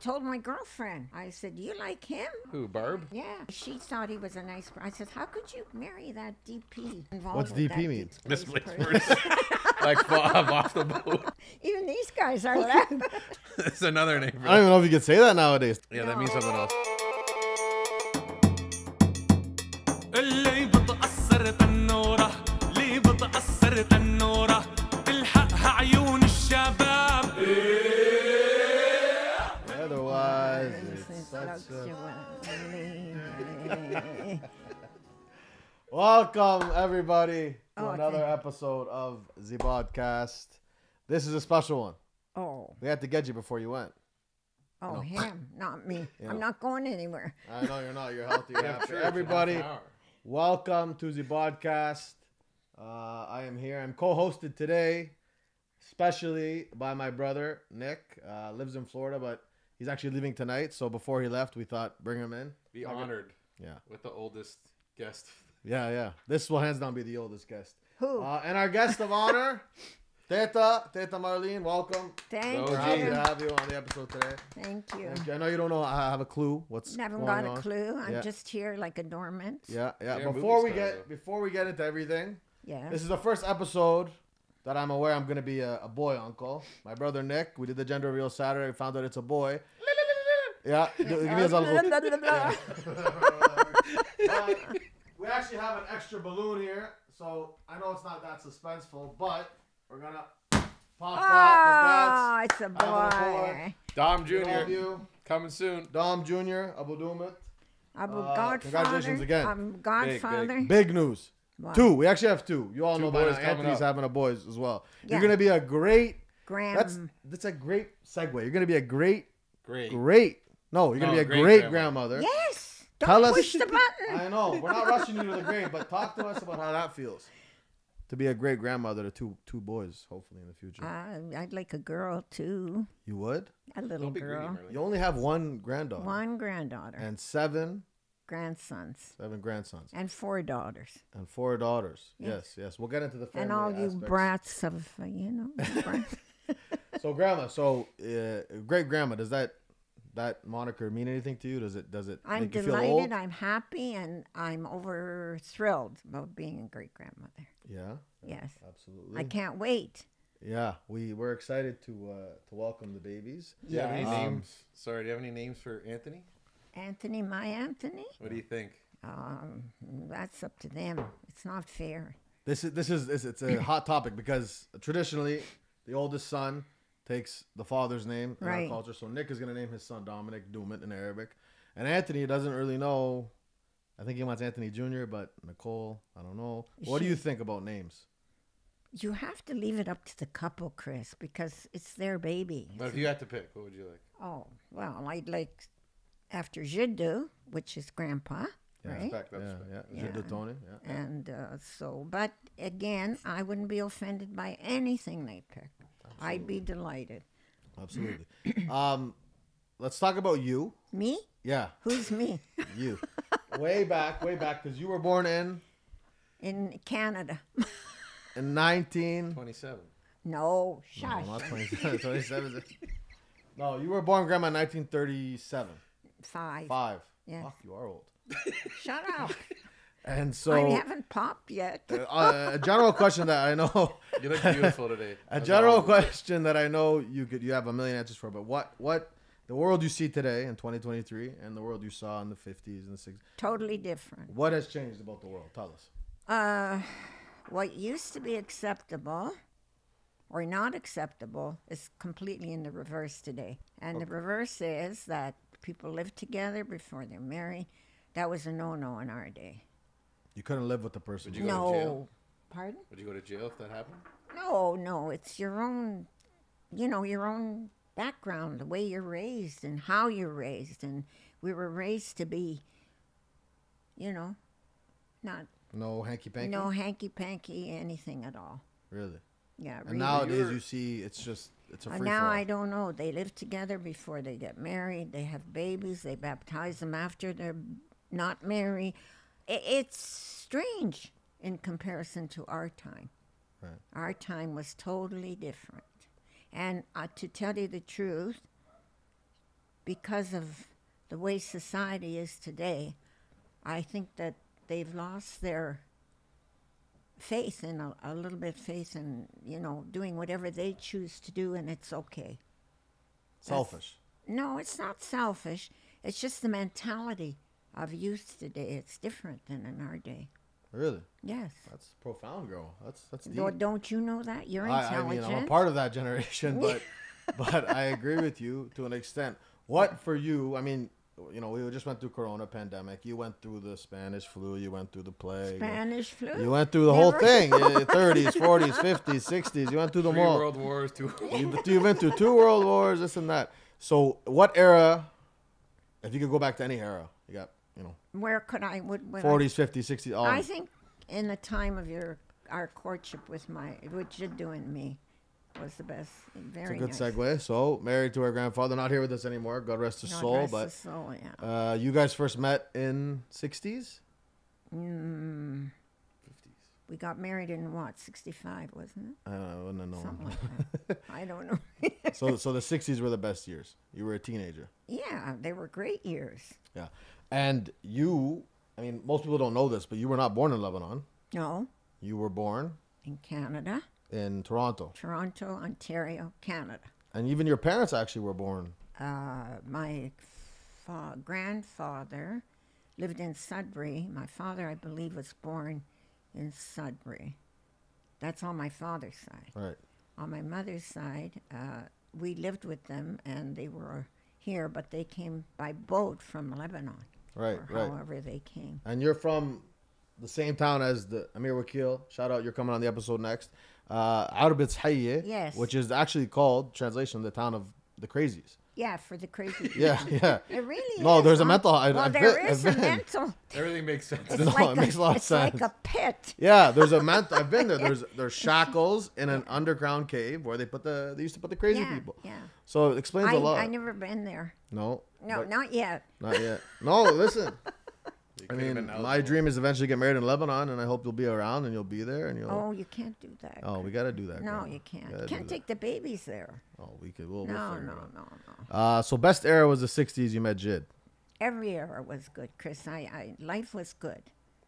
told my girlfriend. I said, "You like him?" Who, Barb? Yeah. She thought he was a nice person. I said, "How could you marry that DP?" What's DP mean? Misplaced person. Like Bob off the boat. Even these guys are laughing. It's another name for I don't even know if you could say that nowadays. Yeah, that means something else. اللي بتأثر تنورة ليه بتأثر تنورة الحقها عيون الشباب Otherwise, it's such a... Welcome, everybody, to another episode of the podcast. This is a special one. Oh. We had to get you before you went. Oh, him, not me. Yeah. I'm not going anywhere. I know you're not. You're healthy. You're happy. Everybody, welcome to the podcast. I am here. I'm co-hosted today, especially by my brother, Nick. Lives in Florida, but he's actually leaving tonight. So before he left, we thought bring him in. Be honored. Yeah. With the oldest guest. Yeah. This will hands down be the oldest guest. Who? And our guest of honor, Teta Marlene. Welcome. Thank We're happy you. to have you on the episode today. Thank you. Thank you. I know you don't know. I have a clue what's Never going got on. a clue. I'm Yeah. just here like a dormant. Yeah. You're a Before movie star, before we get into everything, Yeah. this is the first episode that I'm aware I'm gonna be a boy uncle. My brother Nick. We did the gender reveal Saturday. We found out it's a boy. Yeah. Give me his uncle. But we actually have an extra balloon here, so I know it's not that suspenseful, but we're gonna pop that. Oh, it's a boy. Dom We love Jr. you. Coming soon. Dom Jr. Abu Dumit. I'm a congratulations again. I'm godfather. Big news. Wow. Two. We actually have two. You all know by now boys coming Anthony's up. having a boys as well. Yeah. You're gonna be a great. Graham. That's a great segue. You're gonna be a great. Great. No, you're gonna No, be a great great grandmother. grandmother. Yes. Tell Don't us- push the button. I know. We're not rushing you to the grave, but talk to us about how that feels. To be a great grandmother to two boys, hopefully in the future. I'd like a girl too. You would? A little Don't be greedy, girl. Marlene. You only have one granddaughter. One granddaughter. And seven Grandsons. grandsons. And 4 daugers. And 4 daughters. Yes. Yes. We'll get into the family And all you aspects. brats of, brats. So grandma, great grandma, does that moniker mean anything to you? Does it I'm make you feel old? delighted, I'm happy, and I'm over thrilled about being a great grandmother. Yeah. Yes. Absolutely. I can't wait. Yeah, we're excited to welcome the babies. Do you have any Yes. names? Sorry, do you have any names for Anthony? Anthony, my Anthony? What do you think? That's up to them. It's not fair. It's a hot topic because traditionally the oldest son takes the father's name in our Right. culture. So Nick is going to name his son Dominic Dumit in Arabic, and Anthony doesn't really know. I think he wants Anthony Jr., but Nicole, I don't know. What do you think about names? You have to leave it up to the couple, Chris, because it's their baby. But if you had to pick, what would you like? Oh, well, I'd like after Jiddu, which is grandpa, right? Respect, that's Yeah, respect. yeah. Jiddu Tony, yeah. And but again, I wouldn't be offended by anything they pick. I'd be delighted. Absolutely. Let's talk about you. Me? Yeah, Who's me? you. way back, because you were born in In Canada. 19. 27. No, shush. No, not 27. 27. No, you were born, Grandma, in 1937. 5. 5. Yeah. Fuck, you are old. Shut up. And so, I haven't popped yet. a general question that I know, You look beautiful today. a As general always. question that I know you have a million answers for, but what the world you see today in 2023 and the world you saw in the 50s and the 60s, Totally different. what has changed about the world? Tell us. What used to be acceptable or not acceptable is completely in the reverse today. And the reverse is that people live together before they're married. That was a no-no in our day. You couldn't live with the person. Would you go to jail? No. Pardon? Would you go to jail if that happened? No. It's your own, your own background, the way you're raised and how you're raised. And we were raised to be, not No hanky-panky? no hanky-panky, anything at all. Really? Yeah, And really. nowadays you see it's a free Now for all. I don't know. They live together before they get married. They have babies. They baptize them after they're not married. It's strange in comparison to our time. Right. Our time was totally different. And to tell you the truth, because of the way society is today, I think that they've lost their faith in a little bit faith in, doing whatever they choose to do, and it's okay. Selfish. No, it's not selfish. It's just the mentality of youth today. It's different than in our day. Really? Yes. That's profound, girl. That's deep. Don't you know that? You're I intelligent. mean, I'm a part of that generation, but I agree with you to an extent. What for you? I mean, we just went through Corona pandemic. You went through the Spanish flu. You went through the plague. Spanish flu? You went through the whole thing. 30s, 40s, 50s, 60s. You went through them 3 all. World Wars, 2 You went through 2 world wars, this and that. So what era, if you could go back to any era, you got, Where could I? 40s, 50s, 60s. All I think in the time of our courtship with what you're doing me was the best. Very It's a good nice. segue. So, married to her grandfather, not here with us anymore. God rest his God soul. rest But his soul, yeah. you guys first met in 60s? 50s. We got married in what, 65, wasn't it? I wouldn't know. Something like that. I don't know. So the 60s were the best years. You were a teenager. Yeah, they were great years. Yeah. And you, I mean, most people don't know this, but you were not born in Lebanon. No, You were born in Canada, in Toronto. Toronto, Ontario, Canada. And even your parents actually were born. My grandfather lived in Sudbury. My father, I believe, was born in Sudbury. That's on my father's side. Right. On my mother's side, we lived with them, and they were here, but they came by boat from Lebanon. Right, or right. however they came. And you're from the same town as the Amir Wakil. Shout out, you're coming on the episode next. Arbitz Hayye, Yes. which is actually called, translation, the town of the crazies. Yeah, for the crazy people. Yeah, yeah. It really No, is. there's a huh? mental. Well, there is a been. mental. Everything makes sense. It's No, like it makes a lot of it's like sense. a pit. Yeah, there's a mental. I've been there. There's shackles in an underground cave where they used to put the crazy Yeah, people. yeah. So it explains a lot. I never been there. No. No, but- not yet. Not yet. No, listen. You I could've mean, been my eligible. dream is eventually get married in Lebanon, and I hope you'll be around and you'll be there and you'll. Oh, you can't do that. Oh, we gotta do that. No, Grandma. you can't. Gotta You do can't that. take the babies there. Oh, we could. We'll No, figure no, it out. no. So best era was the '60s. You met Jid. Every era was good, Chris. Life was good.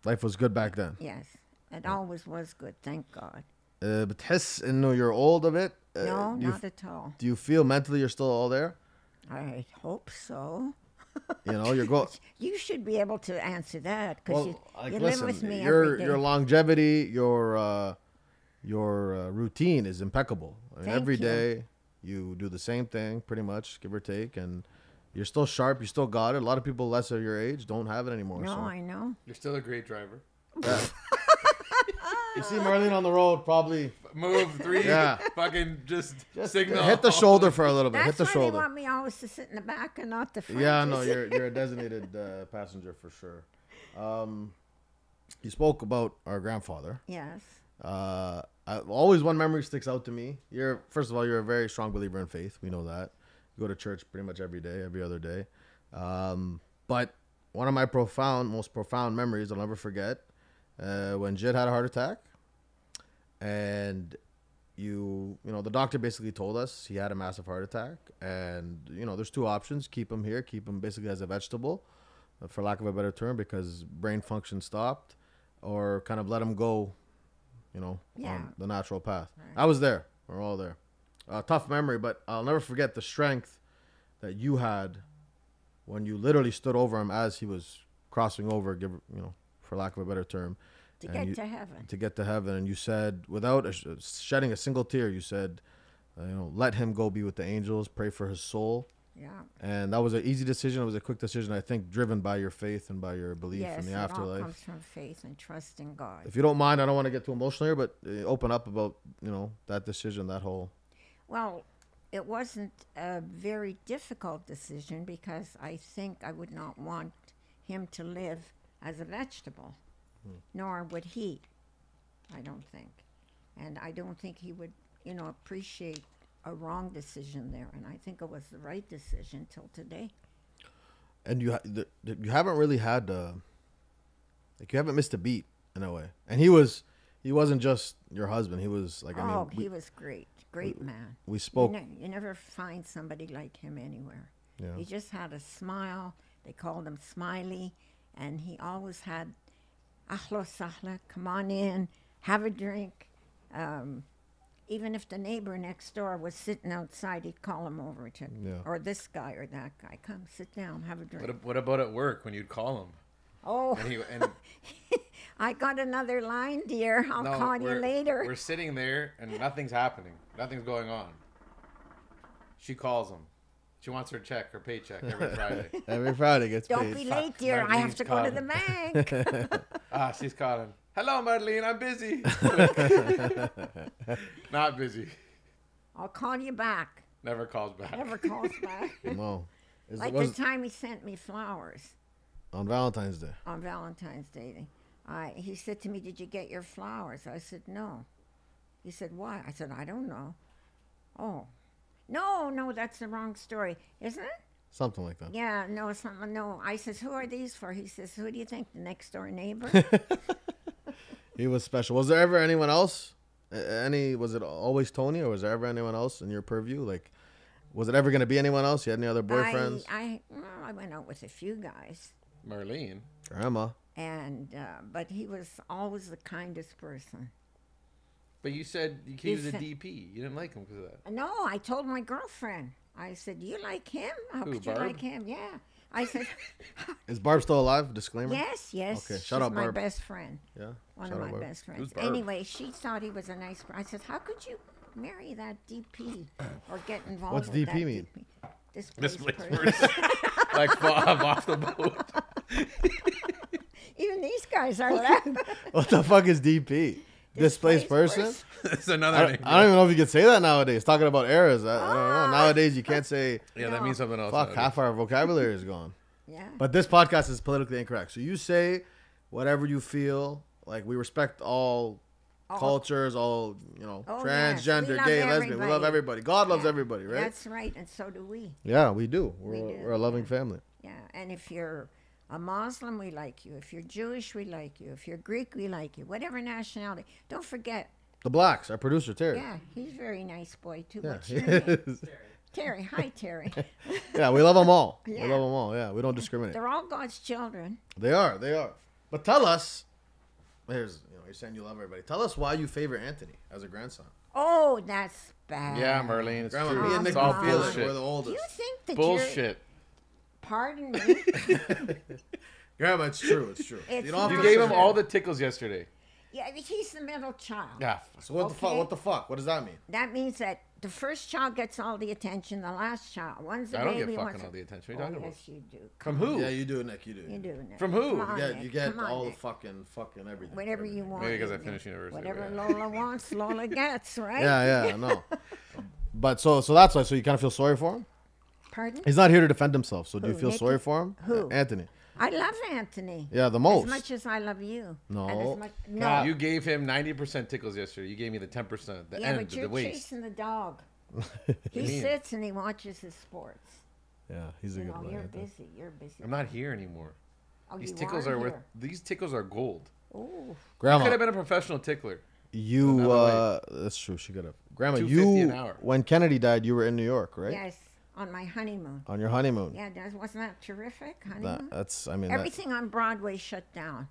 Life was good back then. Yes, it always was good. Thank God. بتحس إنه you're old of it. No, do you, not at all. do you feel mentally you're still all there? I hope so. You're going. You should be able to answer that because Well, you listen, live with me your every day. your longevity, your routine is impeccable. I mean, Thank every you. day you do the same thing, pretty much, give or take, and you're still sharp. You still got it. A lot of people less of your age don't have it anymore. No, so. I know. You're still a great driver. You see Marlene on the road, probably Move 3. Yeah. Fucking just just signal. hit the shoulder for a little bit. That's Hit the why shoulder. they want me always to sit in the back and not the front. Yeah, you no, see. you're a designated passenger for sure. You spoke about our grandfather. Yes. Always one memory sticks out to me. First of all, you're a very strong believer in faith. We know that. You go to church pretty much every day, every other day. But one of my most profound memories I'll never forget, when Jid had a heart attack, and the doctor basically told us he had a massive heart attack, and there's 2 options: keep him here, keep him basically as a vegetable, for lack of a better term, because brain function stopped, or kind of let him go, Yeah. on the natural path. Right. I was there. We're all there. Tough memory, but I'll never forget the strength that you had when you literally stood over him as he was crossing over, for lack of a better term, To and get you- to heaven. to get to heaven. And you said, without shedding a single tear, you said, let him go be with the angels, pray for his soul. Yeah. And that was an easy decision. It was a quick decision, I think, driven by your faith and by your belief Yes, in the it all afterlife. comes from faith and trust in God. If you don't mind, I don't want to get too emotional here, but open up about, that decision, that whole... Well, it wasn't a very difficult decision because I think I would not want him to live as a vegetable, nor would he. I don't think. And I don't think he would, appreciate a wrong decision there. And I think it was the right decision till today. And you haven't really had you haven't missed a beat in a way. And he wasn't just your husband. He was like, He was great. Great man. we spoke. You never find somebody like him anywhere. Yeah. He just had a smile. They called him Smiley. And he always had, ahlo sahla, come on in, have a drink. Even if the neighbor next door was sitting outside, he'd call him over to, Yeah. or this guy or that guy, come sit down, have a drink. What about at work when you'd call him? Oh, And I got another line, dear. I'll call you later. We're sitting there and nothing's happening. Nothing's going on. She calls him. She wants her check, her paycheck every Friday. Every Friday gets Don't paid. be late, dear. I have Marlene's to go to the bank. She's calling. Hello, Marlene. I'm busy. Not busy. I'll call you back. Never calls back. Never calls back. No. Like the time he sent me flowers on Valentine's Day. on Valentine's Day. He said to me, "Did you get your flowers?" I said, "No." He said, "Why?" I said, "I don't know." Oh. No, that's the wrong story. Isn't it? Something like that. Yeah, no, something. No. I says, "Who are these for?" He says, "Who do you think? The next door neighbor?" He was special. Was there ever anyone else? Was it always Tony, or was there ever anyone else in your purview? Like, was it ever going to be anyone else? You had any other boyfriends? I went out with a few guys, Marlene. Grandma. and but he was always the kindest person. But you said he was a said- DP. You didn't like him because of that. No, I told my girlfriend. I said, "You like him? How Who, could you Barb? like him?" Yeah. I said, Is Barb still alive? Disclaimer. "Yes." Okay, She's shout out, my Barb. best friend. Yeah. One Shout of out, my Barb. best friends. Who's Barb? Anyway, she thought he was a nice. I said, "How could you marry that DP or get involved?" What's with DP that mean? DP? This Displaced place person. like I'm off the boat. Even these guys are laughing. What the fuck is DP? Displaced person? That's another I name. don't even know if you could say that nowadays. Talking about eras. I don't know. Nowadays, you can't say, Yeah, that means something else. fuck, nowadays. half our vocabulary is gone. Yeah. But this podcast is politically incorrect. So you say whatever you feel. Like, we respect all cultures, all, Oh, yes. transgender, We love gay, lesbian. We love everybody. everybody. God loves Yeah. everybody, right? That's right, and so do we. Yeah, we do. We do, We're a loving family. Yeah, and if you're a Muslim, we like you. If you're Jewish, we like you. If you're Greek, we like you. Whatever nationality. Don't forget. The Blacks, our producer, Terry. Yeah, he's a very nice boy, too. Yeah, What's he your name? is. Terry. Hi, Terry. Yeah, we love them all. We Yeah. love them all. Yeah, we don't discriminate. They're all God's children. They are. But tell us, you're saying you love everybody. Tell us why you favor Anthony as a grandson. Oh, that's bad. Yeah, Marlene, it's Grandma, true. me and Nick It's all feel like bullshit. we're the Do oldest. you think that Bullshit. Pardon me? Grandma, it's true. It's true. It's you don't have You to gave him say all it. the tickles yesterday. Yeah, he's the middle child. Yeah. So what the fuck? Okay. What the fuck? What does that mean? That means that the first child gets all the attention, the last child. One's a I don't baby, get one's fucking all the attention. What are you Oh, talking yes, you do. From who? Yeah, you do, Nick. You do. You do, Nick. From who? Come on, Yeah, Nick. you get Come on, all the Nick. fucking everything. Whatever you want. Maybe because I Nick. finished university, Whatever but Lola wants, Lola gets, right? Yeah, I know. But so that's why. So you kind of feel sorry for him. Pardon? He's not here to defend himself. So do you Who, feel Nicky? sorry for him? Who? Anthony. I love Anthony. Yeah, the most. As much as I love you. No. And as much, no. You gave him 90% tickles yesterday. You gave me the 10%, the yeah, end, but the you're waist. chasing the dog. He mean? sits and he watches his sports. Yeah, he's a You good know, one. you're Anthony. busy. You're busy. I'm not here anymore. Oh, These you tickles are are worth. here. These tickles are gold. Ooh. Could have Grandma, been a professional tickler. you. Another That's true. She could have. Grandma, $2.50 an you. hour. When Kennedy died, you were in New York, right? Yes, on my honeymoon. On your honeymoon. Yeah, wasn't that terrific? Honeymoon? That's. I mean. Everything on Broadway shut down.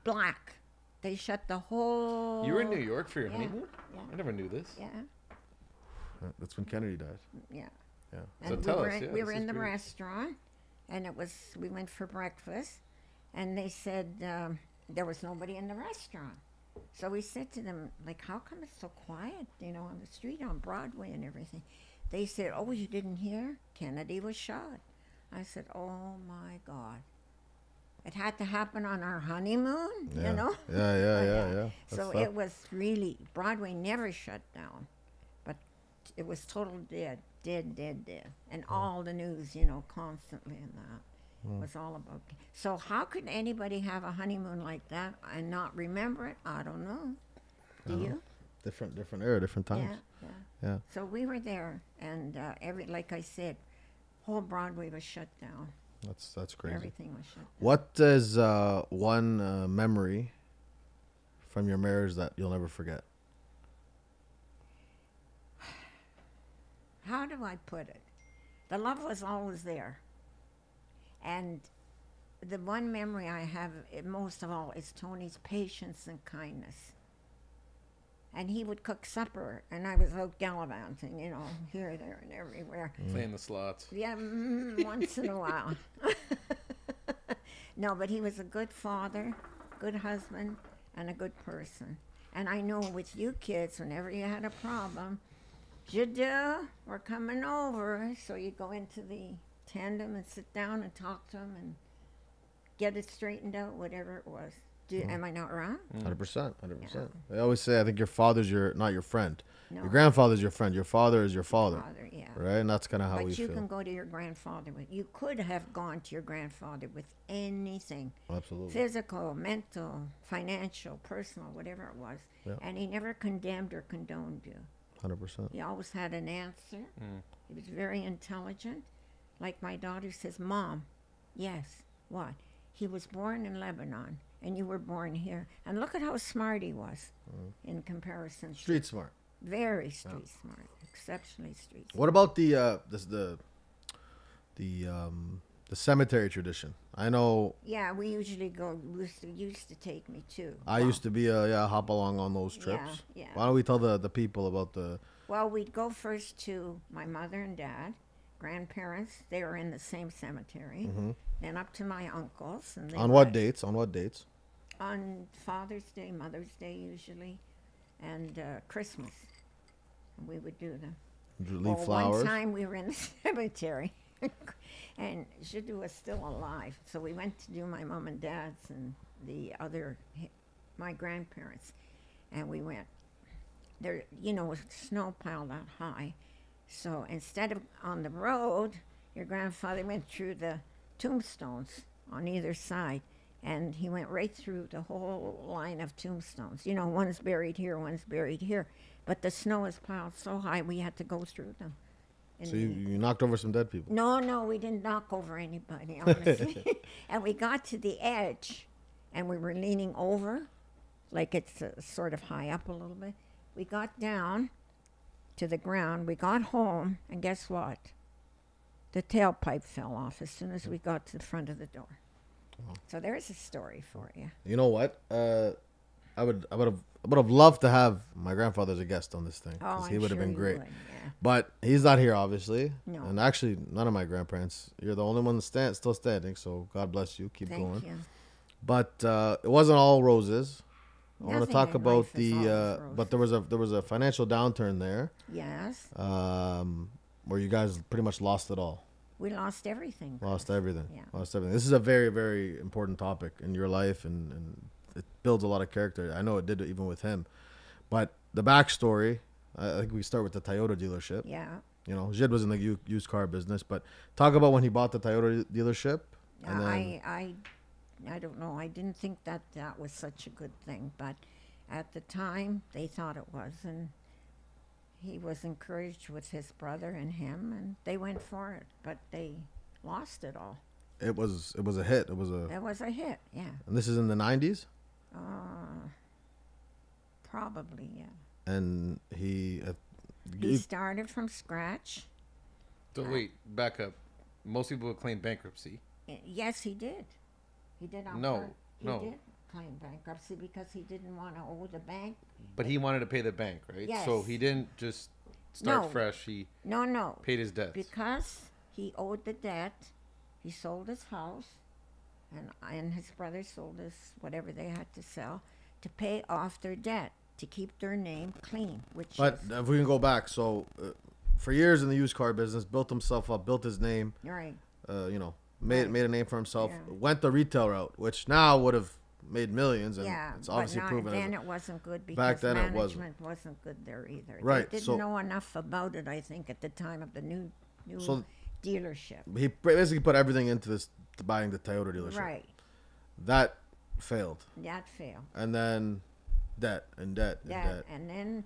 Black. They shut the whole. You were in New York for your Yeah, honeymoon? yeah. I never knew this. Yeah, That's when Kennedy died. yeah. Yeah. So And tell we were, us, in, yeah, we this were is in the great. restaurant, and we went for breakfast, and they said there was nobody in the restaurant. So we said to them, like, how come it's so quiet, on the street, on Broadway and everything? They said, oh, you didn't hear? Kennedy was shot. I said, oh, my God. It had to happen on our honeymoon, Yeah. you know? Yeah. So That's it was really, Broadway never shut down, but it was total dead. And all the news, constantly in that was all about. So how could anybody have a honeymoon like that and not remember it? I don't know. Do you? different era, different times. Yeah. So we were there, and like I said, whole Broadway was shut down. That's crazy. Everything was shut down. What is one memory from your marriage that you'll never forget? How do I put it? The love was always there. And the one memory I have most of all is Tony's patience and kindness. And he would cook supper, and I was out gallivanting, you know, here, there, and everywhere. Playing the slots. Yeah, once in a while. No, but he was a good father, good husband, and a good person. And I know with you kids, whenever you had a problem, Jada, we're coming over. So you go into the tandem and sit down and talk to him and get it straightened out, whatever it was. Am I not wrong? 100%. They always say, I think your father's not your friend. No. Your grandfather's your friend. Your father is your father. Father, yeah. Right? And that's kind of how we But you feel. can go to your grandfather with. You could have gone to your grandfather with anything. Absolutely. Physical, mental, financial, personal, whatever it was. Yeah. And he never condemned or condoned you. 100%. He always had an answer. He was very intelligent. Like my daughter says, Mom, yes, what? He was born in Lebanon, and you were born here. And look at how smart he was in comparison. Street smart. Very street smart, exceptionally street smart. What about the cemetery tradition? I know Yeah, we usually go. Used to take me too. I used to be hop along on those trips. Yeah. Why don't we tell the people about the Well, we'd go first to my mother and dad, grandparents. They were in the same cemetery. Then up to my uncles. And they on were what dates? On what dates? On Father's Day, Mother's Day usually, and Christmas. And we would do them. Leave flowers. One time we were in the cemetery, and Jiddu was still alive. So we went to do my mom and dad's and my grandparents. And we went there, with snow piled that high. So instead of on the road, your grandfather went through the tombstones on either side. And he went right through the whole line of tombstones. One's buried here, one's buried here. But the snow is piled so high, we had to go through them. So you knocked over some dead people? No, we didn't knock over anybody, honestly. And we got to the edge, and we were leaning over, like it's sort of high up a little bit. We got down to the ground. We got home, and guess what? The tailpipe fell off as soon as we got to the front of the door. So there's a story for you. You know what? I would have loved to have my grandfather as a guest on this thing. Oh, he would have been great. Would, yeah. But he's not here, obviously. No. And actually, none of my grandparents. You're the only one still standing. So God bless you. Keep Thank going. you. But it wasn't all roses. I want to Nothing talk in about life is always but there was a financial downturn there. Yes. Where you guys pretty much lost it all. We lost everything. Lost everything. Yeah. Lost everything. This is a very, very important topic in your life, and it builds a lot of character. I know it did even with him. But the backstory, I think we start with the Toyota dealership. Yeah. Jid was in the used car business, but talk about when he bought the Toyota dealership. And then, I don't know. I didn't think that was such a good thing, but at the time they thought it was, and he was encouraged with his brother and him, and they went for it, but they lost it all. it was a hit. It was a hit, yeah. And this is in the 90s? Probably, yeah. And he started from scratch. So wait, back up. Most people would claim bankruptcy. Yes, he did. He did. He did claim bankruptcy because he didn't want to owe the bank. But he wanted to pay the bank, right? Yes. So he didn't just start No. fresh. He No. paid his debts. Because he owed the debt, he sold his house, and his brother sold his whatever they had to sell to pay off their debt, to keep their name clean. But if we can go back, so for years in the used car business, built himself up, built his name. Right. Made a name for himself. Yeah. Went the retail route, which now would have made millions, and Yeah, it's obviously but proven. then it wasn't good because Back then it management wasn't good there either. Right, They didn't know enough about it, I think, at the time of the new So- dealership. He basically put everything into to buying the Toyota dealership. Right. That failed, That failed. and then debt and debt and debt. And then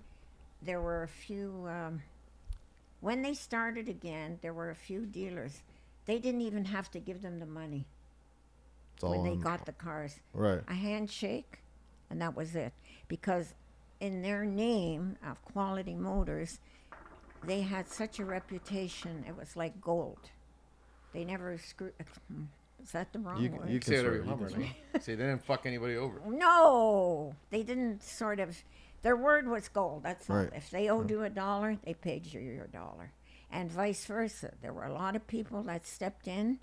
there were a few. When they started again, there were a few dealers. They didn't even have to give them the money It's all when they on- got the cars. right. A handshake, and that was it. Because in their name of Quality Motors, they had such a reputation. It was like gold. They never screwed. Is that the wrong word? You can say whatever you want, right? See, they didn't fuck anybody over. No, they didn't sort of. Their word was gold. That's all. Right. If they owed you $1, they paid you your $1, and vice versa. There were a lot of people that stepped in.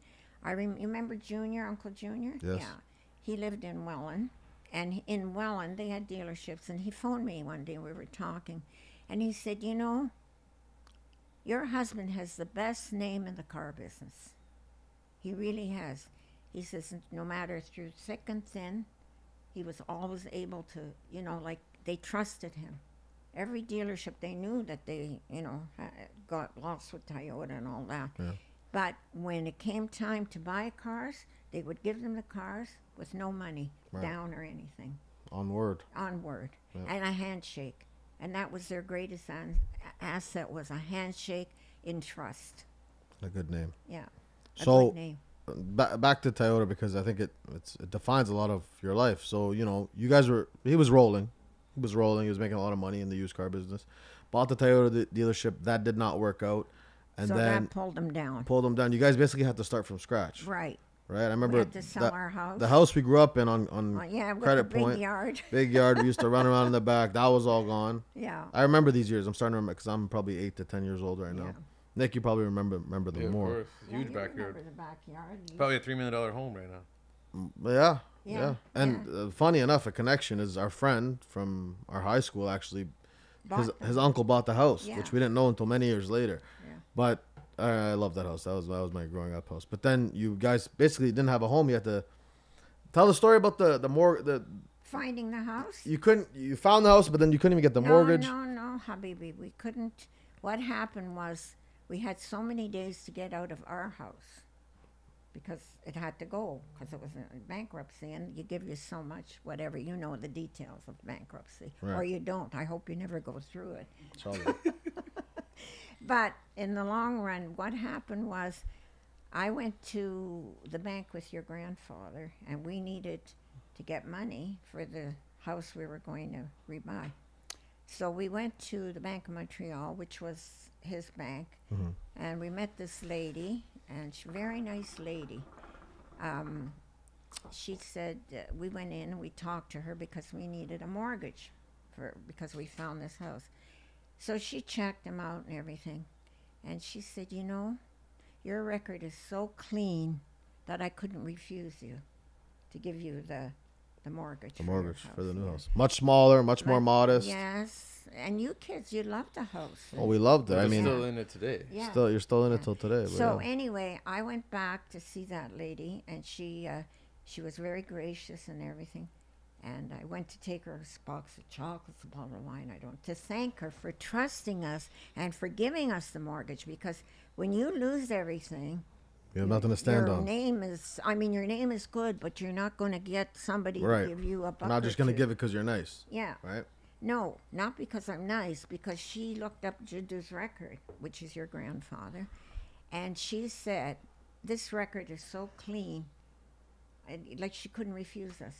You remember Junior, Uncle Junior? Yes. Yeah, he lived in Welland, and in Welland they had dealerships. And he phoned me one day. We were talking, and he said, "You know, your husband has the best name in the car business. He really has." He says, no matter through thick and thin, he was always able to, like they trusted him. Every dealership, they knew that they, got lost with Toyota and all that. Yeah. But when it came time to buy cars, they would give them the cars with no money down or anything. On word. And a handshake. And that was their greatest asset, was a handshake in trust. A good name. Yeah. So, good name. Back to Toyota, because I think it defines a lot of your life. So, you guys he was rolling. He was making a lot of money in the used car business. Bought the Toyota dealership. That did not work out. And so then that pulled them down. You guys basically had to start from scratch. Right. Right. I remember We had to sell our house. The house we grew up in on with Credit the big Point. yard. Big yard. We used to run around in the back. That was all gone. Yeah. I remember these years. I'm starting to remember because I'm probably 8 to 10 years old right now. Yeah. Nick, you probably remember them Yeah, more. of course. Huge you backyard. remember the backyard. Probably a $3 million home right now. Yeah. Yeah, And funny enough, a connection is our friend from our high school actually. His uncle bought the house, which we didn't know until many years later. Yeah. But I love that house. That was my growing up house. But then you guys basically didn't have a home. You had to tell the story about the finding the house. You found the house, but then you couldn't even get the mortgage. No, Habibi. We couldn't. What happened was we had so many days to get out of our house because it had to go because it was in bankruptcy, and you give you so much, whatever, the details of bankruptcy. Right. Or you don't. I hope you never go through it. Sorry. But in the long run, what happened was I went to the bank with your grandfather, and we needed to get money for the house we were going to rebuy. So we went to the Bank of Montreal, which was his bank, and we met this lady, and she's a very nice lady. She said, we went in and we talked to her because we needed a mortgage because we found this house. So she checked him out and everything, and she said, your record is so clean that I couldn't refuse you to give you the mortgage. The mortgage for the new house. Much smaller, much more modest. Yes, and you kids, you loved the house. Oh, we loved it. I mean, still in it today. Yeah. you're still in it till today. So anyway, I went back to see that lady, and she was very gracious and everything. And I went to take her a box of chocolates, a bottle of wine, to thank her for trusting us and for giving us the mortgage. Because when you lose everything, you have nothing to stand on. Your name is good, but you're not going to get somebody to give you a buck. Not just going to give it because you're nice. Yeah. Right? No, not because I'm nice, because she looked up Judu's record, which is your grandfather, and she said, this record is so clean, like she couldn't refuse us.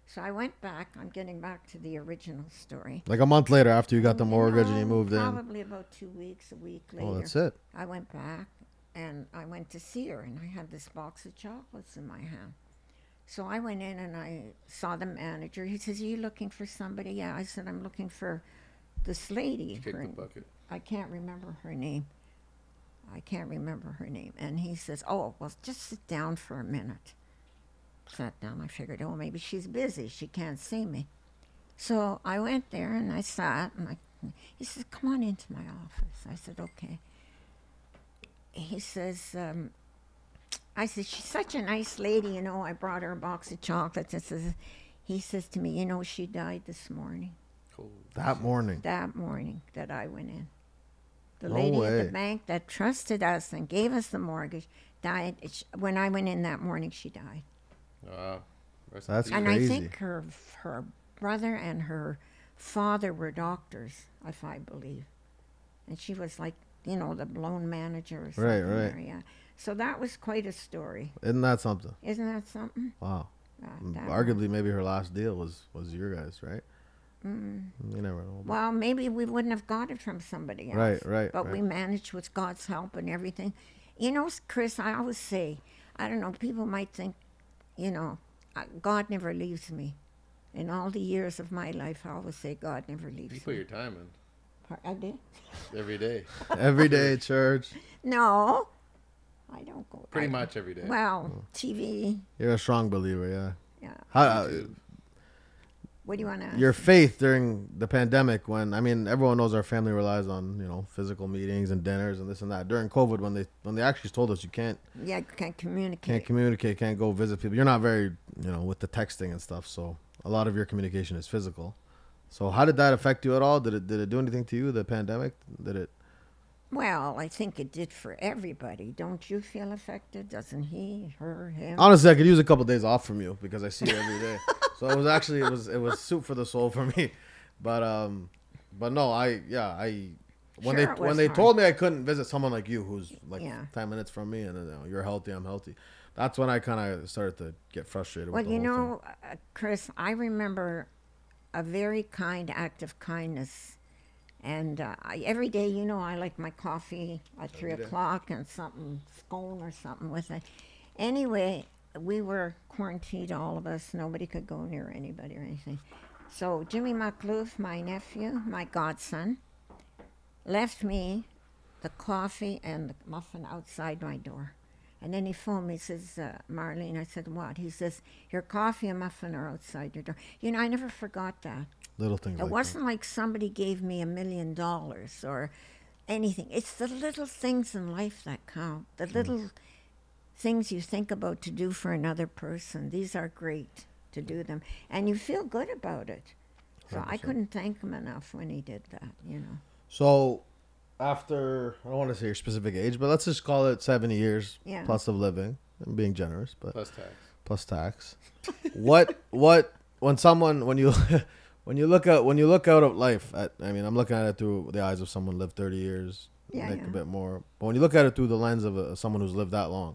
So I went back. I'm getting back to the original story. Like a month later, after you got the mortgage and you moved in. Probably about 2 weeks, a week later. Oh, that's it. I went back and I went to see her, and I had this box of chocolates in my hand. So I went in and I saw the manager. He says, "Are you looking for somebody?" Yeah. I said, "I'm looking for this lady." Kick the bucket. I can't remember her name. And he says, "Oh, well, just sit down for a minute." Sat down. I figured, maybe she's busy. She can't see me. So I went there and I sat, and he says, "Come on into my office." I said, "Okay." He says, I said, "She's such a nice lady, I brought her a box of chocolates." He says to me, "She died this morning." Cool. That morning. That morning that I went in. The No lady way. at the bank that trusted us and gave us the mortgage died. When I went in that morning, she died. That's And crazy. I think her brother and her father were doctors, if I believe. And she was like, the loan manager or something. Right. there, yeah. So that was quite a story. Isn't that something? Isn't that something? Wow. That Arguably, maybe her last deal was your guys, right? You never know. Well, maybe we wouldn't have got it from somebody else. Right. But we managed with God's help and everything. You know, Chris, I always say, I don't know, people might think, you know, God never leaves me. In all the years of my life, I always say God never leaves You me. put your time in. I did? Every day. Every day at church. No, I don't go. Pretty much every day. Well, TV, You're a strong believer, yeah. yeah. How, What do you want to ask? your faith during the pandemic, when everyone knows our family relies on physical meetings and dinners and this and that. During COVID, when they actually told us you can't communicate. can't go visit people. You're not very with the texting and stuff, so a lot of your communication is physical. So how did that affect you at all? Did it do anything to you? The pandemic? Did it? Well, I think it did for everybody. Don't you feel affected? Doesn't he, her, him? Honestly, I could use a couple days off from you because I see you every day. So it was actually it was soup for the soul for me. But no, when they told me I couldn't visit someone like you who's like 10 minutes from me and you're healthy, I'm healthy. That's when I kind of started to get frustrated. Well, with the whole thing. Chris, I remember a very kind act of kindness. And every day, I like my coffee at 3 o'clock and something, scone or something with it. Anyway, we were quarantined, all of us. Nobody could go near anybody or anything. So Jimmy McLoof, my nephew, my godson, left me the coffee and the muffin outside my door. And then he phoned me, he says, Marlene, I said, what? He says, your coffee and muffin are outside your door. I never forgot that. Little things. It wasn't like somebody gave me $1 million or anything. It's the little things in life that count. The little things you think about to do for another person. These are great to do them. And you feel good about it. So 100%. I couldn't thank him enough when he did that, So after, I don't want to say your specific age, but let's just call it 70 years plus of living. I'm being generous, but plus tax. What when you look out at life, I'm looking at it through the eyes of someone who lived 30 years, a bit more. But when you look at it through the lens of someone who's lived that long,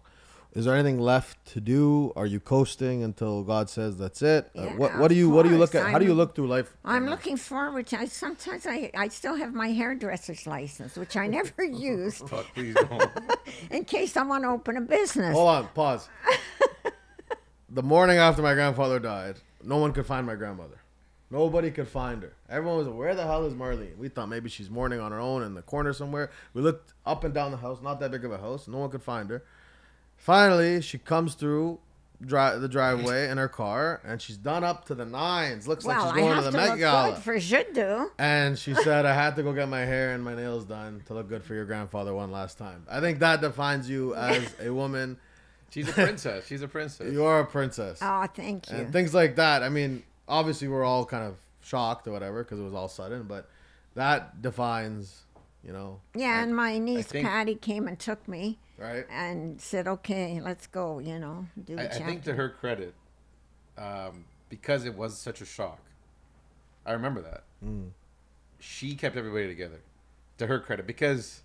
is there anything left to do? Are you coasting until God says that's it? What do you look at? How do you look through life? I'm looking forward to. Sometimes I still have my hairdresser's license, which I never used. Fuck, please don't. In case I want to open a business. Hold on, pause. The morning after my grandfather died, no one could find my grandmother. Nobody could find her. Everyone was, where the hell is Marlene? We thought maybe she's mourning on her own in the corner somewhere. We looked up and down the house, not that big of a house. No one could find her. Finally, she comes through the driveway in her car, and she's done up to the nines. Looks like she's going to the Met Gala. For should do. And she said, I had to go get my hair and my nails done to look good for your grandfather one last time. I think that defines you as a woman. She's a princess. She's a princess. You are a princess. Oh, thank you. And things like that. Obviously, we're all kind of shocked or whatever because it was all sudden, but that defines, Yeah, and my niece Patty came and took me. Right. And said, okay, let's go, do I think to her credit, because it was such a shock, I remember that. She kept everybody together, to her credit, because,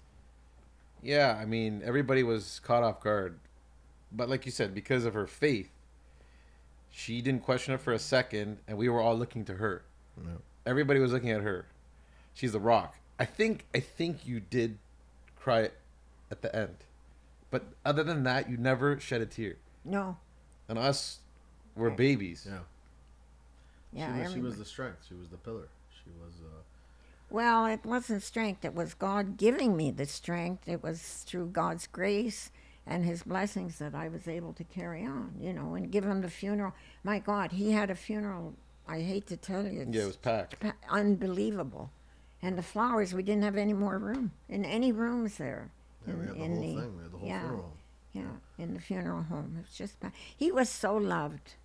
everybody was caught off guard. But like you said, because of her faith, she didn't question it for a second, and we were all looking to her. Yeah. Everybody was looking at her. She's the rock. I think you did cry at the end. But other than that, you never shed a tear. No. And us, we're babies. Yeah. She was the strength. She was the pillar. She was... Well, it wasn't strength. It was God giving me the strength. It was through God's grace and his blessings that I was able to carry on, and give him the funeral. My God, he had a funeral, I hate to tell you. Yeah, it was packed. Unbelievable. And the flowers, we didn't have any more room in any rooms there. Yeah, we had the whole thing. We had the whole funeral. Yeah, in the funeral home. It was just bad. He was so loved.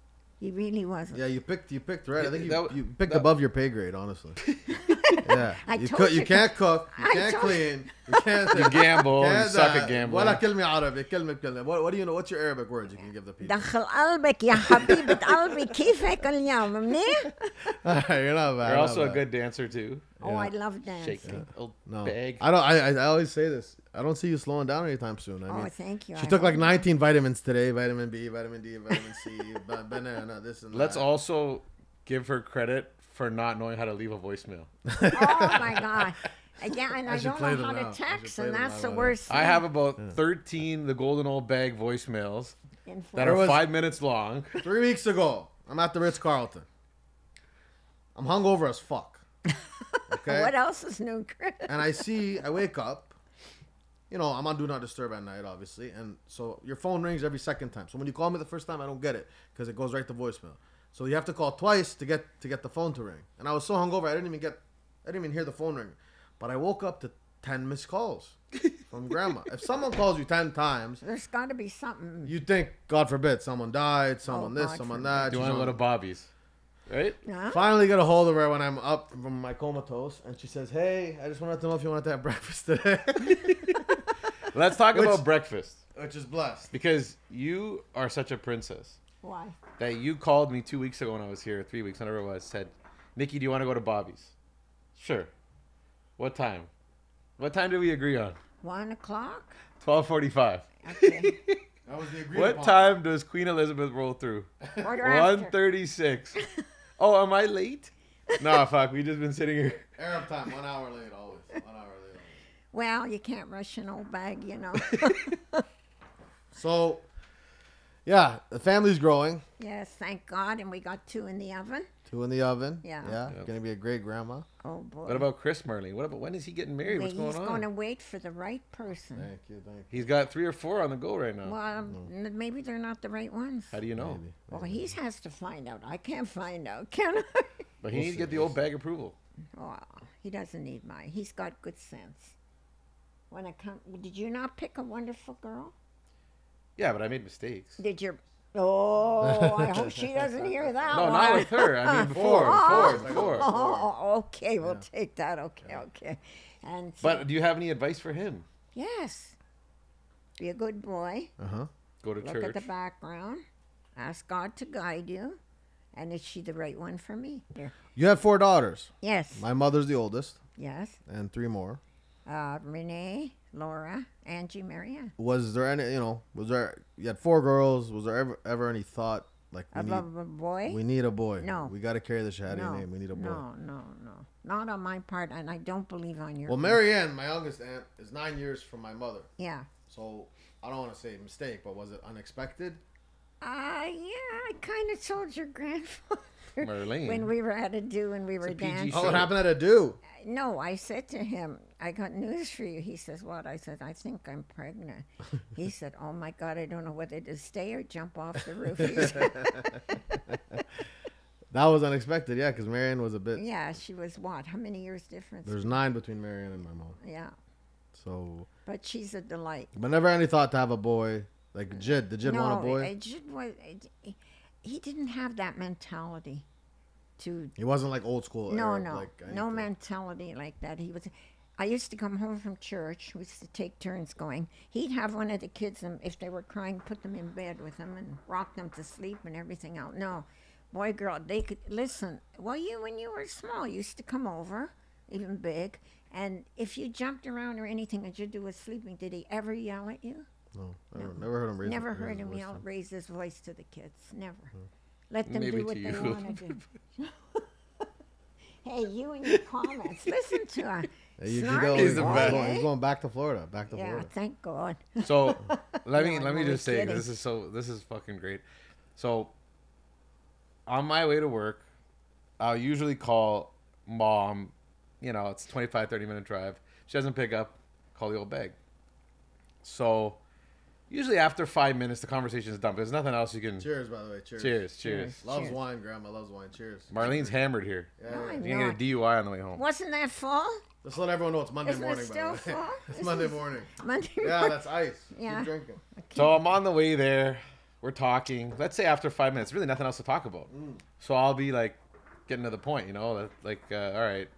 He really wasn't. Yeah, you picked right. I think you picked above your pay grade, honestly. Yeah. You can't cook. You can't clean. You can't. You gamble. You suck at gambling. ولا كلمة عربي كلمة بكلمة. What do you know? What's your Arabic words you can give the people? دخل قلبك يا حبيبة قلبي كيفك اليوم منيح؟ You're not bad. You're also a good dancer too. Oh, I love dancing. Shake no. bag. I always say this. I don't see you slowing down anytime soon. Thank you. She took like 19 vitamins today. Vitamin B, vitamin D, vitamin C, banana, this and that. Let's also give her credit for not knowing how to leave a voicemail. Oh my God. Yeah, and I should don't play know them how now. I to should text, play and them that's now, the yeah. worst I thing. have about 13 the golden old bag voicemails In that are was- 5 minutes long. 3 weeks ago, I'm at the Ritz-Carlton. I'm hungover as fuck. Okay? What else is new, Chris? And I wake up. You know, I'm on Do Not Disturb at night, obviously. And so your phone rings every second time. So when you call me the first time, I don't get it because it goes right to voicemail. So you have to call twice to get the phone to ring. And I was so hungover, I didn't even hear the phone ring. But I woke up to 10 missed calls from grandma. If someone calls you 10 times, There's got to be something. you think, God forbid, someone died, someone this, God someone forbid. that. Do you She's want to go on- to Bobby's? Right? Huh? Finally get a hold of her when I'm up from my comatose. And she says, hey, I just wanted to know if you wanted to have breakfast today. Let's talk Which- about breakfast. Which is blessed. Because you are such a princess Why? that you called me 2 weeks ago when I was here, 3 weeks, whenever it was, said, Nikki, do you want to go to Bobby's? Sure. What time? What time did we agree on? 1 o'clock? 12:45. Okay. That was the agreement. What time does Queen Elizabeth roll through? Quarter after. 1:36. Oh, am I late? Nah, fuck. We just been sitting here. Arab time, 1 hour late always. 1 hour late. Well, you can't rush an old bag, you know. So, yeah, the family's growing. Yes, thank God. And we got 2 in the oven. 2 in the oven. Yeah. Yeah. Yep. Gonna be a great grandma. Oh, boy. What about Chris Marlene? What about when is he getting married? What's going He's on? going to wait for the right person. Thank you. He's got 3 or 4 on the go right now. Well, maybe they're not the right ones. How do you know? Maybe. Well, he has to find out. I can't find out, can I? But he needs to get the old bag approval. Oh, he doesn't need mine. He's got good sense. When it come, did you not pick a wonderful girl? Yeah, but I made mistakes. Did your? Oh, I hope she doesn't hear that. No, one. not with her. I mean, before. Oh, okay, we'll take that. Okay. And so- But do you have any advice for him? yes, be a good boy. Go to Look church. at the background. Ask God to guide you. And is she the right one for me? Here. You have 4 daughters. Yes. My mother's the oldest, Yes. and 3 more. Renee, Laura, Angie, Marianne. Was there any? You had 4 girls. Was there ever any thought like Above a boy? we need a boy? No. We got to carry the Shadi no, name. We need a boy. No. Not on my part, and I don't believe on your Well, Marianne, my youngest aunt, is 9 years from my mother. Yeah. So I don't want to say mistake, but was it unexpected? Yeah, I kind of told your grandfather Marlene. when we were at a do and we were a PG dancing. show. Oh, what happened at a do? No, I said to him, I got news for you. He says, what? I said, I think I'm pregnant. He said, oh my God, I don't know whether to stay or jump off the roof. He said, That was unexpected, yeah, because Marianne was a bit. yeah, she was what? How many years difference? There's 9 between Marianne and my mom. Yeah, So, but she's a delight. but never any thought to have a boy. Like Jid, did Jid want a boy? He didn't have that mentality to He wasn't like old school. no, Arab, no, like, no mentality like that. He was. I used to come home from church. We used to take turns going. He'd have one of the kids, and if they were crying, put them in bed with him and rock them to sleep and everything else. No, boy, girl, they could listen. Well, when you were small, you used to come over, even big, and if you jumped around or anything as you was sleeping, did he ever yell at you? No, never heard him raise. Never raise heard his him voice yell, to him. raise his voice to the kids. Never. Let them Maybe do what to they you. want to do. Hey, you and your comments. Listen to her. Hey, you Snarky go, He's the boy, best. eh? He's going back to Florida. Back to Yeah, Florida. thank God. So let No, me I'm let me only just say kidding. this is fucking great. So on my way to work, I'll usually call mom. You know, it's 25, 30-minute drive. She doesn't pick up. Call the old bag. So usually after 5 minutes, the conversation is done. There's nothing else you can. Cheers, by the way. Cheers. Cheers. Loves Cheers. wine, Grandma loves wine. Cheers. Marlene's hammered here. Yeah, No, yeah. I'm You're gonna not. get a DUI on the way home. Wasn't that full? Just let everyone know it's Monday Isn't it morning, by still the way. full? It's Isn't Monday it- morning. Monday Yeah, morning. that's ice. Yeah. Keep drinking. So I'm on the way there. We're talking. Let's say after 5 minutes, really nothing else to talk about. So I'll be like, getting to the point, you know, like, all right,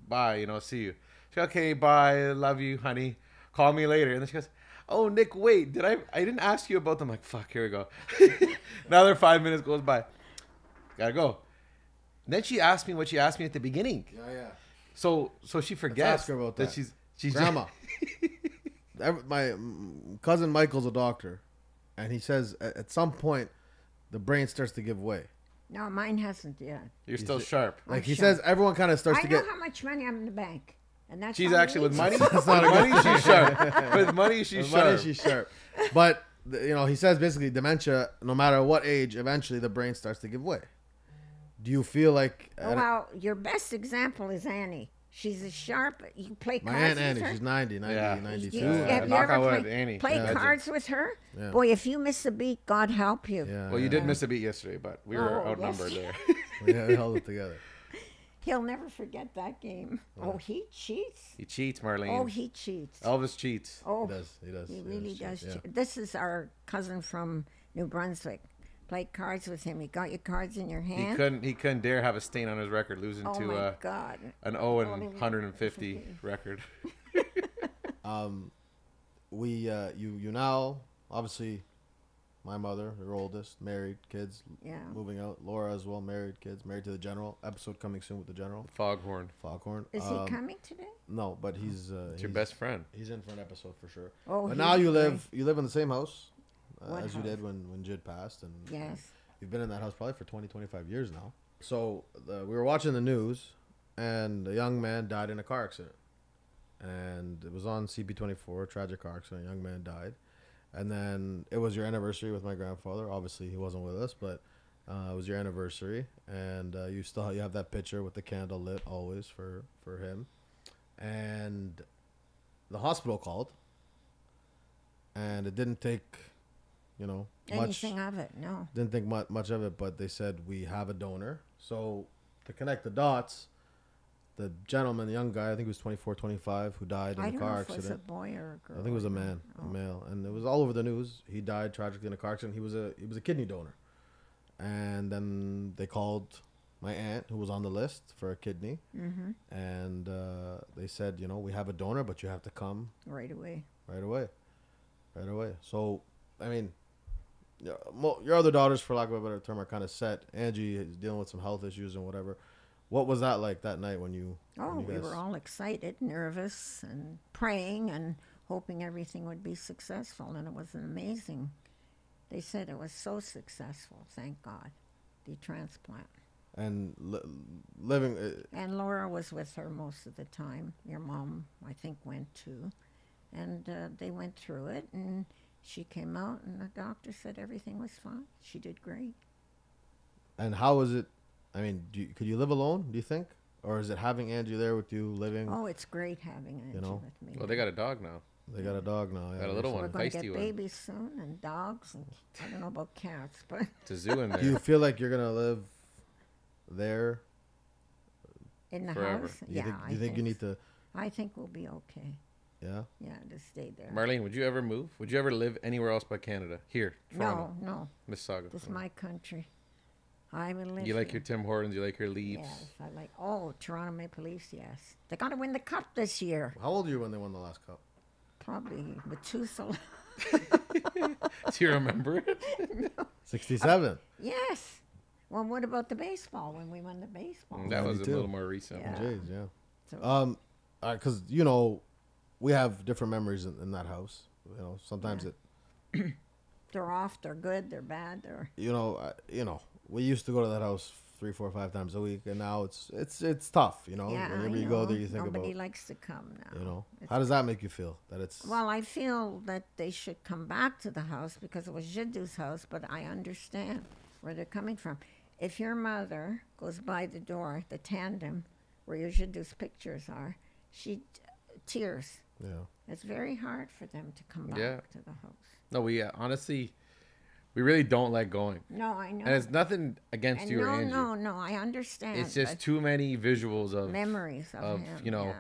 bye, you know, see you. She goes, okay, bye, love you, honey. Call me later. And then she goes, oh, Nick, wait, I didn't ask you about them. I'm like, fuck, here we go. Another 5 minutes goes by. Gotta go. And then she asked me what she asked me at the beginning. Yeah. So she forgets ask her about that. she's Grandma. My cousin Michael's a doctor, and he says at some point the brain starts to give way. No, mine hasn't yet. You're still sharp. Like I'm he sharp. says, everyone kind of starts I to know get. how much money I'm in the bank, and that's She's all it actually with needs. money. With money, she's sharp. With money, she's With sharp. money, she's sharp. But you know, he says basically dementia, no matter what age, eventually the brain starts to give way. Do you feel like Oh, well, your best example is Annie. She's a sharp. You play my cards Aunt with Annie? her. She's 90, 90, Yeah. 92. You- Yeah. have you Knock ever on wood, played, Annie. played Yeah. cards with her? Yeah. Boy, if you miss a beat, God help you. Yeah, Well, you yeah. did miss a beat yesterday, but we were Oh, outnumbered yes. there. Yeah, we held it together. He'll never forget that game. Oh, he cheats. He cheats, Marlene. Oh, he cheats. Elvis cheats. Oh, He does. He does. he He really does, does. yeah. This is our cousin from New Brunswick. Played cards with him. You got your cards in your He hand. couldn't dare have a stain on his record, losing Oh to my God. an 0 and 150 record. You now obviously, my mother, your oldest, married, kids, Yeah. moving out. Laura as well, married, kids, married to the general. Episode coming soon with the general, Foghorn. Foghorn. Is he coming today? No, but he's It's your best friend. He's in for an episode for sure. Oh, but he's now you great. live in the same house What as you house? did when Jid passed, and Yes. you've been in that house probably for 20, 25 years now. So we were watching the news, and a young man died in a car accident, and it was on CP24, tragic car accident. A young man died, and then it was your anniversary with my grandfather. Obviously, he wasn't with us, but it was your anniversary, and you have that picture with the candle lit always for him, and the hospital called, and it didn't take, much. Anything of it? No. Didn't think much of it, but they said we have a donor. So to connect the dots, the gentleman, the young guy, I think he was 24, 25, who died in I a don't car know if it was a accident. boy or a girl. I think it was a man, a male, and it was all over the news. He died tragically in a car accident. He was a kidney donor, and then they called my aunt, who was on the list for a kidney, and they said, we have a donor, but you have to come Right away. right away. So, I mean, your other daughters, for lack of a better term, are kind of set. Angie is dealing with some health issues and whatever. What was that like that night when you? Oh, when you we guys- were all excited, nervous, and praying and hoping everything would be successful. And it was amazing. They said it was so successful, thank God, the transplant. and living. And Laura was with her most of the time. Your mom, I think, went too. And they went through it, and she came out, and the doctor said everything was fine. She did great. And how was it? I mean, could you live alone? Do you think, or is it having Angie there with you living? Oh, it's great having Angie know? with me. Well, they got a dog now. They got a dog now. Yeah, Got a little We're one, going to feisty get one. babies soon, and dogs, and I don't know about cats, but It's a zoo in Do you there. feel like you're gonna live there? in the Forever. house, Do yeah, you think you need to? I think we'll be okay. Yeah. Yeah, to stay there. Marlene, would you ever move? Would you ever live anywhere else but Canada? Here, Toronto, No, Mississauga. this is my country. I will live You like here. your Tim Hortons? You like your Leafs? Yes, I like. Oh, Toronto Maple Leafs. Yes, they got to win the cup this year. How old are you when they won the last cup? Probably with two so. Do you remember it? 67. Yes. Well, what about the baseball when we won the baseball? That was a 92. little more recent. Yeah. Jays, yeah. So, Because we have different memories in that house. Sometimes they're off. They're good. They're bad. They're we used to go to that house 3, 4, 5 times a week, and now it's tough. yeah. Whenever I you go know. there, you think Nobody about. likes to come now. It's- How does that make you feel? That it's Well, I feel that they should come back to the house because it was Jidu's house, but I understand where they're coming from. If your mother goes by the door, the tandem where your Jidu's pictures are, she tears. yeah. It's very hard for them to come back Yeah. to the house. No, we honestly, we really don't like going. No, I know. And it's nothing against And you or Angie. no, I understand. It's just but too many visuals of memories of him. Yeah.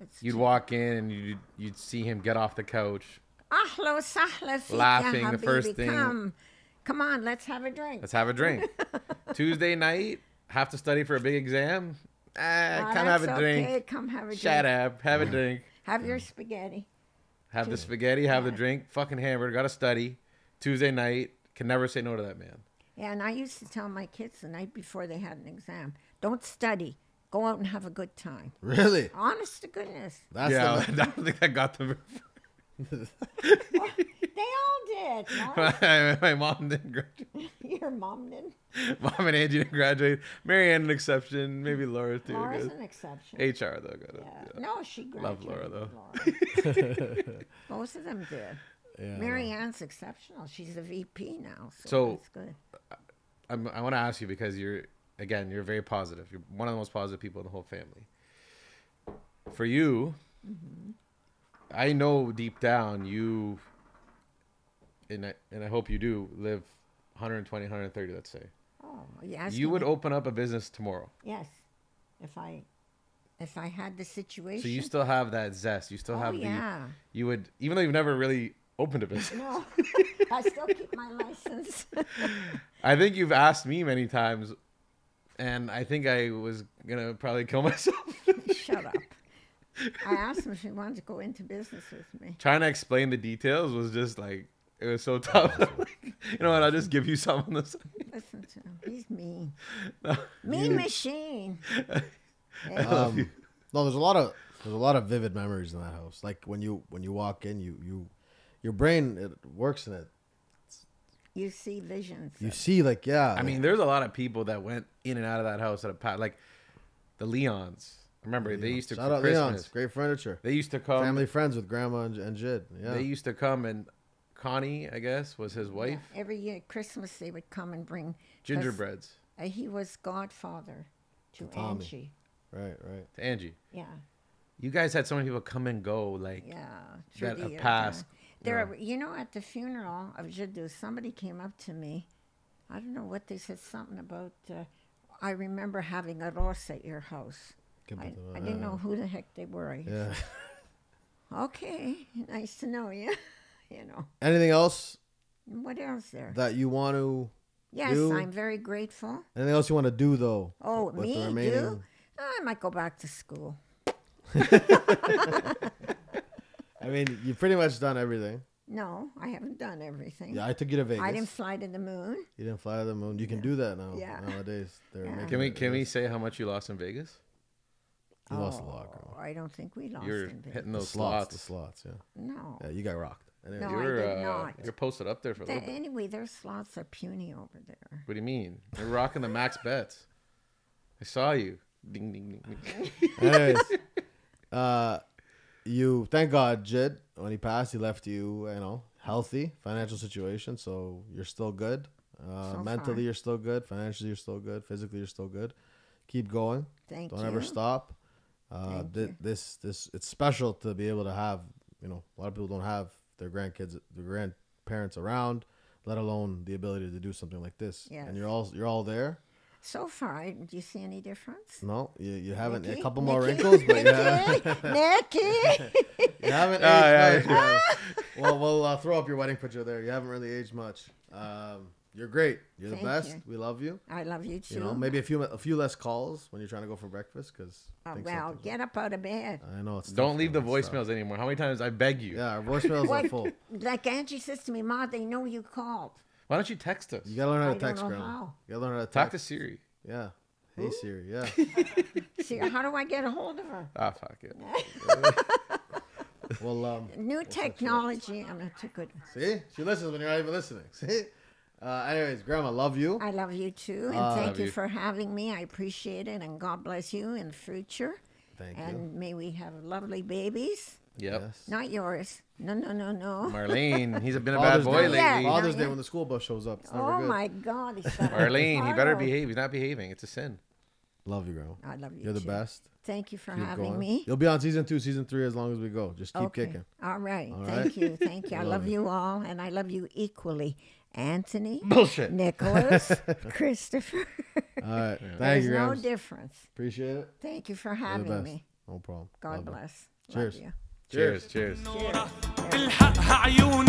It's You'd too- walk in and you'd see him get off the couch. Ahlo sahla fik ya Laughing, the first habibi. thing- Come on, let's have a drink. Let's have a drink. Tuesday night, have to study for a big exam. Come have a that's drink. Okay. Come have a drink. Shut up. Have a drink. Have your spaghetti. Have the spaghetti. Have the drink. Fucking hamburger. Got to study. Tuesday night. Can never say no to that man. Yeah, and I used to tell my kids the night before they had an exam, don't study. Go out and have a good time. Really? Honest to goodness. That's Yeah, the I don't think I got them. They all did. No? My mom didn't graduate. Your Her mom didn't. Mom and Angie didn't graduate. Marianne an exception. Maybe Laura too. Laura's good. an exception. HR though. Good. Yeah. No, she Love graduated. Laura though. Most of them did. Yeah. Mary Ann's exceptional. She's a VP now, so So- that's good. I want to ask you because you're very positive. You're one of the most positive people in the whole family. For you, I know deep down you, and I hope you do live 120, 130. Let's say Oh, yes. you would open up a business tomorrow. Yes, if I had the situation. So you still have that zest. You still Oh, have yeah. You would, even though you've never really opened a business. No, I still keep my license. I think you've asked me many times, and I think I was gonna probably kill myself. Shut up. I asked him if he wanted to go into business with me. Trying to explain the details was just like it was so tough. You know what? I'll just give you some on the side. Listen to him. He's mean. No, Mean machine. Hey, No, there's a lot of vivid memories in that house. Like when you walk in, your brain, it works in it. you see visions. You see, like, yeah. I mean, there's a lot of people that went in and out of that house at a pat. Like the Leons. Remember, they used to shout for out Christmas. Leon's, great furniture. They used to come. Family friends with Grandma and Jid. Yeah. They used to come, and Connie, I guess, was his wife. Yeah, every year, Christmas, they would come and bring 'cause, Gingerbreads he was godfather to Tommy. Angie. Right. to Angie. Yeah, You guys had so many people come and go, like yeah. through that the have years, passed. There, at the funeral of Jiddu, somebody came up to me. I don't know what they said. Something about. I remember having a rose at your house. I didn't know who the heck they were. Yeah. Okay, nice to know you. Anything else What else there? that you want to? Yes, do? I'm very grateful. Anything else you want to do though? Oh, with me the do? remaining- I might go back to school. I mean, you've pretty much done everything. No, I haven't done everything. Yeah, I took you to Vegas. I didn't fly to the moon. You didn't fly to the moon. You can do that now. Yeah. Nowadays, they're Yeah. making Can we say how much you lost in Vegas? You lost a lot, girl. I don't think we lost You're in Vegas. hitting The those slots. slots. Yeah. No. Yeah, you got rocked. Anyway, No, You're, I did not. You're posted up there for a little bit. Anyway, their slots are puny over there. What do you mean? You're rocking the max bets. I saw you. Ding, ding, ding, ding. Anyways, you thank God, Jid, when he passed, he left you, healthy financial situation. So you're still good. So Mentally, far. you're still good. Financially, you're still good. Physically, you're still good. Keep going. Thank Don't you. ever stop. Thank you. This it's special to be able to have. A lot of people don't have their grandparents around, let alone the ability to do something like this. Yes. And you're all there. So far, do you see any difference? No, you haven't. Nikki? A couple more Nikki? wrinkles, but you haven't. Nikki! You haven't yeah, aged much. Well, we'll throw up your wedding picture there. You haven't really aged much. You're great. You're the Thank best. you. We love you. I love you too. Maybe a few less calls when you're trying to go for breakfast because. Well, get up out of bed. I know it's. Don't tough, leave the man. It's tough. voicemails anymore. How many times I beg you? Yeah, our voicemails are What? full. Like Angie says to me, Ma, they know you called. Why don't you text us? You gotta learn how to I don't text, know Grandma. how. You gotta learn how to Talk text. to Siri. Yeah. Hey Siri. Yeah. See, how do I get a hold of her? Ah, fuck it. Well, New technology. I'm not too good. see, she listens when you're not even listening. See. Anyways, Grandma, love you. I love you too, and Love thank you you. for having me. I appreciate it, and God bless you in the future. Thank you. And may we have lovely babies. Yep. Yes. Not yours. No. Marlene, he's been a Father's bad boy Day. lately. Yeah. Father's Not Day yet. when the school bus shows up. It's never Oh good. my God, he's got a Marlene, he better heart. behave. He's not behaving. It's a sin. Love you, Grandma. I love you. You're the too. best. Thank you for Keep having going. me. You'll be on season 2, season 3 as long as we go. Just keep Okay. kicking. All right. All Thank right? you. Thank you. I Love love you all, and I love you equally. Anthony, Bullshit. Nicholas, Christopher. All right. Thank There's you, no Grandma. Appreciate Appreciate it. Thank you for You're the having best. me. No problem. God Love you. bless. Cheers. Love you. Cheers. Cheers. الحقها عيون